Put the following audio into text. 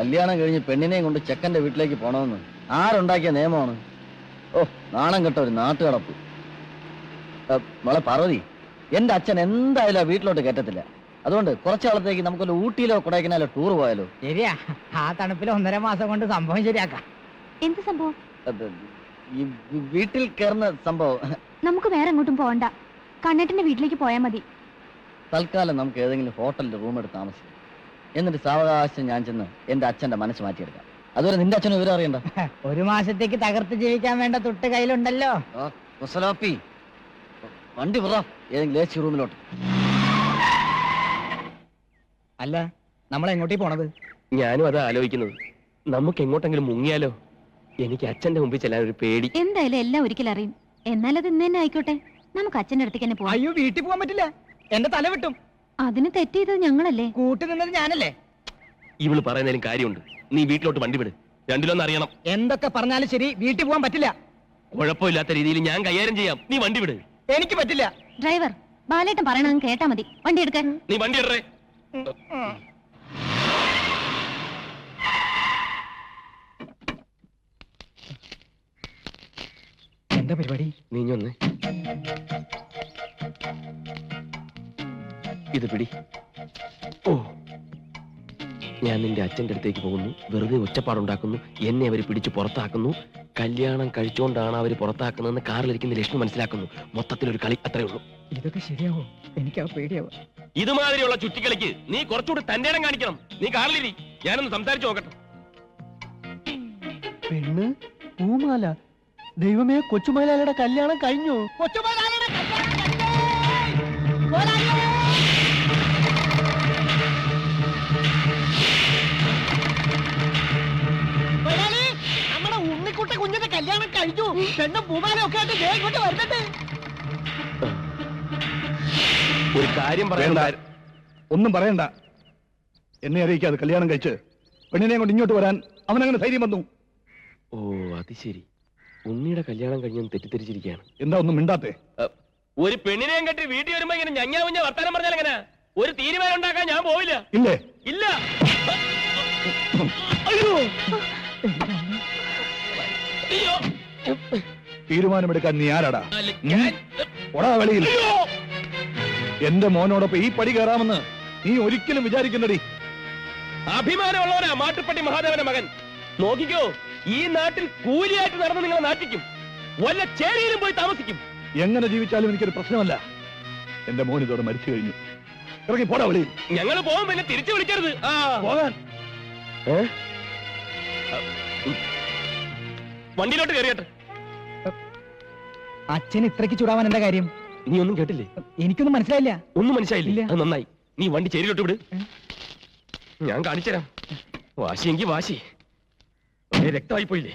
കല്യാണം കഴിഞ്ഞ് പെണ്ണിനെയും കൊണ്ട് ചെക്കന്റെ വീട്ടിലേക്ക് പോണമെന്ന് ആരുണ്ടാക്കിയ നിയമമാണ്? ഓ, നാണം കെട്ട ഒരു നാട്ടുകടപ്പ്. മോളെ പാർവതി, എന്റെ അച്ഛൻ എന്തായാലും ആ വീട്ടിലോട്ട് കയറ്റത്തില്ല. അതുകൊണ്ട് കുറച്ചാളത്തേക്ക് നമുക്കൊരു ഊട്ടിയിലോ കൊടൈക്കനാലോ ടൂർ പോയാലോ? ശരിയാ, ആ തണുപ്പിൽ 1.5 മാസം കൊണ്ട് സംഭവം ശരിയാക്കാം. എന്ത് സംഭവം? ഈ വീട്ടിൽ കയറുന്ന സംഭവം. നമുക്ക് വേറെ എങ്ങോട്ടും പോകണ്ട, കണ്ണേട്ടന്റെ വീട്ടിലേക്ക് പോയാൽ മതി. തൽക്കാലം നമുക്ക് ഏതെങ്കിലും ഹോട്ടലിൽ റൂം എടുത്ത് താമസിക്കാം. എന്നിട്ട് സാവകാശം ഞാൻ ചെന്ന് എന്റെ അച്ഛന്റെ മനസ്സ് മാറ്റിയെടുക്കാം. അതുവരെ നിന്റെ അച്ഛനും വിവരം അറിയണ്ട. 1 മാസത്തേക്ക് തകർത്ത് ജീവിക്കാൻ വേണ്ട തൊട്ട് കയ്യിലുണ്ടല്ലോ. മുസലാപ്പി, വണ്ടി പറ ഏതെങ്കിലും ലേച്ചി റൂമിലോട്ട്. അല്ല, നമ്മൾ എങ്ങോട്ടേ പോണത്? ഞാനും അതാ ആലോചിക്കുന്നത്. നമുക്ക് എങ്ങോട്ടെങ്കിലും മുങ്ങിയാലോ? എനിക്ക് അച്ഛന്റെ മുമ്പിൽ ചെല്ലാൻ ഒരു പേടി. എന്തായാലും എല്ലാം ഒരിക്കലും അറിയും. എന്നാലത് ഇന്ന് തന്നെ ആയിക്കോട്ടെ, നമുക്ക് അച്ഛന്റെ അടുത്തേക്ക് തന്നെ പോവാം. അയ്യോ, വീട്ടിൽ പോകാൻ പറ്റില്ല, എന്റെ തല വിട്ടും. അതിന് തെറ്റ് ചെയ്തത് ഞങ്ങളല്ലേ? കൂട്ടി നിന്നത് ഞാനല്ലേ? ഇവള് പറയുന്നതിലും കാര്യമുണ്ട്. നീ വീട്ടിലോട്ട് വണ്ടി വിട്, രണ്ടിലൊന്നും അറിയണം. എന്തൊക്കെ പറഞ്ഞാലും ശരി, വീട്ടിൽ പോകാൻ പറ്റില്ല. കുഴപ്പമില്ലാത്ത രീതിയിൽ ഞാൻ കൈകാര്യം ചെയ്യാം, നീ വണ്ടി വിട്. എനിക്ക് പറ്റില്ല. ഡ്രൈവർ, ബാലേട്ടൻ പറയണ കേട്ടാ മതി, വണ്ടി എടുക്കാൻ. നീ വണ്ടി ഇടറേ. എന്താ പരിപാടി? നീ ഒന്ന് ഇത് പിടി. ഓ, ഞാൻ നിന്റെ അച്ഛന്റെ അടുത്തേക്ക് പോകുന്നു, വെറുതെ ഒച്ചപ്പാടുണ്ടാക്കുന്നു, എന്നെ അവര് പിടിച്ച് പുറത്താക്കുന്നു. കല്യാണം കഴിച്ചുകൊണ്ടാണ് അവര് പുറത്താക്കുന്നതെന്ന് കാറിലിരിക്കുന്ന ലക്ഷ്മി മനസ്സിലാക്കുന്നു. മൊത്തത്തിലൊരു കളി, അത്രേ ഉള്ളൂ. ഇതൊക്കെ ശരിയാവോ? എനിക്ക് പേടിയാവോ? ഇതുമാതിരിയുള്ള ചുറ്റിക്കളിക്ക് നീ കുറച്ചുകൂടി തന്റെ ഇടം കാണിക്കണം. നീ കാറിലിരി, ഞാനൊന്ന് സംസാരിച്ചു നോക്കട്ടെ. പെണ്ണ് പൂമാല, ദൈവമേ, കൊച്ചുമലയാളിയുടെ കല്യാണം കഴിഞ്ഞു. നമ്മുടെ ഉണ്ണിക്കുട്ട കുഞ്ഞിന്റെ കല്യാണം കഴിഞ്ഞു. പെണ്ണും പൂമാലൊക്കെ ആയിട്ട് ദേ ഇങ്ങോട്ട് വരുന്നുണ്ട്. ഒരു കാര്യം പറയണ്ട. ഒന്നും പറയണ്ട. എന്നെ അറിയിക്കാതെ കല്യാണം കഴിച്ച് പെണ്ണിനെ കൊണ്ട് ഇങ്ങോട്ട് വരാൻ അവനങ്ങനെ ധൈര്യം വന്നു. ഓ, അത് ശരി. ഉണ്ണിയുടെ കല്യാണം കഴിഞ്ഞെന്ന് തെറ്റിദ്ധരിച്ചിരിക്കുകയാണ്. എന്താ ഒന്നും മിണ്ടാത്തെ? ഒരു പെണ്ണിനെയും കെട്ടി വീട്ടിൽ വരുമ്പോ ഇങ്ങനെ ഞഞ്ഞ വർത്താനം പറഞ്ഞാൽ എങ്ങനെ? ഒരു തീരുമാനം ഉണ്ടാക്കാൻ ഞാൻ പോവില്ല. ഇല്ലേ? ഇല്ല. അയ്യോ, അയ്യോ, തീരുമാനമെടുക്കാൻ നീ ആരാടാ? ഞാൻ ഒടാ വെളിയിൽ. എന്റെ മോനോടൊപ്പം ഈ പടി കയറാമെന്ന് നീ ഒരിക്കലും വിചാരിക്കുന്നടി. അഭിമാനമുള്ളവനാ മാട്ടുപ്പെട്ടി മഹാദേവന്റെ മകൻ. നോക്കിക്കോ, ഈ നാട്ടിൽ കൂലിയായിട്ട് നടന്ന് നിങ്ങളെ നാട്ടിക്കും, വല്ല ചേരിയിലും പോയി താമസിക്കും. എങ്ങനെ ജീവിച്ചാലും എനിക്കൊരു പ്രശ്നമല്ല. എന്റെ മോൻ ഇതോടെ മരിച്ചു കഴിഞ്ഞു. ഇറങ്ങി പോടാ വെളിയിൽ. ഞങ്ങൾ പോകും, പിന്നെ തിരിച്ചു വിളിക്കരുത്. പോകാൻ വണ്ടിയിലോട്ട് കയറിയട്ടെ. അച്ഛൻ ഇത്രയ്ക്ക് ചൂടാവാൻ എന്താ കാര്യം? നീ ഒന്നും കേട്ടില്ലേ? എനിക്കൊന്നും മനസ്സിലായില്ല. ഒന്നും മനസ്സിലായില്ല? അത് നന്നായി. നീ വണ്ടി ചേരിയിലോട്ട് വിട്, ഞാൻ കാണിച്ചുതരാം. വാശിയെങ്കി വാശി, രക്തമായി പോയില്ലേ?